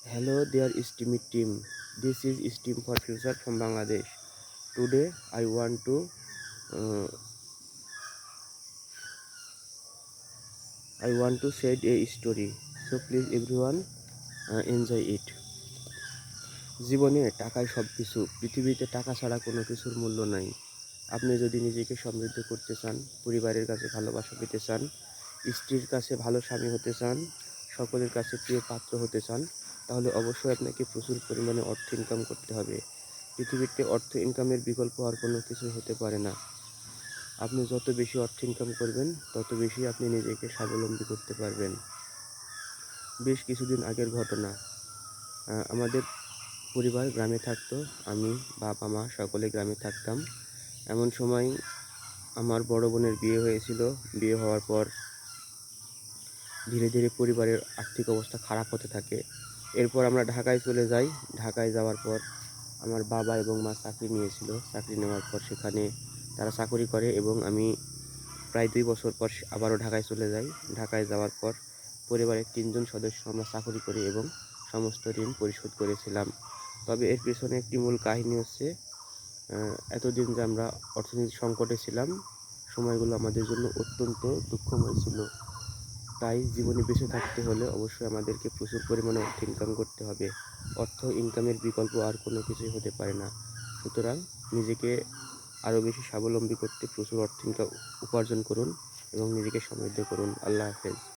Hello, dear esteemed team. This is Esteem for Future from Bangladesh. Today, uh, I want to share a story. So please, everyone, enjoy it. জীবনে টাকাই সব কিছু। পৃথিবীতে টাকা ছাড়া কোনো কিছুর মূল্য নাই। আপনি যদি নিজেকে সমৃদ্ধ করতে চান, পরিবারের কাছে ভালোবাসা পেতে চান, স্ত্রীর কাছে ভালো স্বামী হতে চান, সকলের কাছে প্রিয় পাত্র হতে চান, তাহলে অবশ্যই আপনাকে প্রচুর পরিমাণে অর্থ ইনকাম করতে হবে। পৃথিবীতে অর্থ ইনকামের বিকল্প আর কোনো কিছুই হতে পারে না। আপনি যত বেশি অর্থ ইনকাম করবেন, তত বেশি আপনি নিজেকে স্বাবলম্বী করতে পারবেন। বেশ কিছুদিন আগের ঘটনা। আমাদের পরিবার গ্রামে থাকতো। আমি, বাবা, মা সকলে গ্রামে থাকতাম। এমন সময় আমার বড় বোনের বিয়ে হয়েছিল। বিয়ে হওয়ার পর ধীরে ধীরে পরিবারের আর্থিক অবস্থা খারাপ হতে থাকে। এরপর আমরা ঢাকায় চলে যাই। ঢাকায় যাওয়ার পর আমার বাবা এবং মা চাকরি নিয়েছিল। চাকরি নেওয়ার পর সেখানে তারা চাকরি করে এবং আমি প্রায় 2 বছর পর আবারও ঢাকায় চলে যাই। ঢাকায় যাওয়ার পর পরিবারের 3 জন সদস্য আমরা চাকরি করি এবং সমস্ত ঋণ পরিশোধ করেছিলাম। তবে এর পেছনে একটি মূল কাহিনী হচ্ছে, এতদিন যে আমরা অর্থনৈতিক সংকটে ছিলাম, সময়গুলো আমাদের জন্য অত্যন্ত দুঃখময় ছিল। তাই জীবনে বেঁচে থাকতে হলে অবশ্যই আমাদেরকে প্রচুর পরিমাণে অর্থ ইনকাম করতে হবে। অর্থ ইনকামের বিকল্প আর কোনো কিছুই হতে পারে না। সুতরাং নিজেকে আরও বেশি স্বাবলম্বী করতে প্রচুর অর্থ উপার্জন করুন এবং নিজেকে সমৃদ্ধ করুন। আল্লাহ হাফেজ।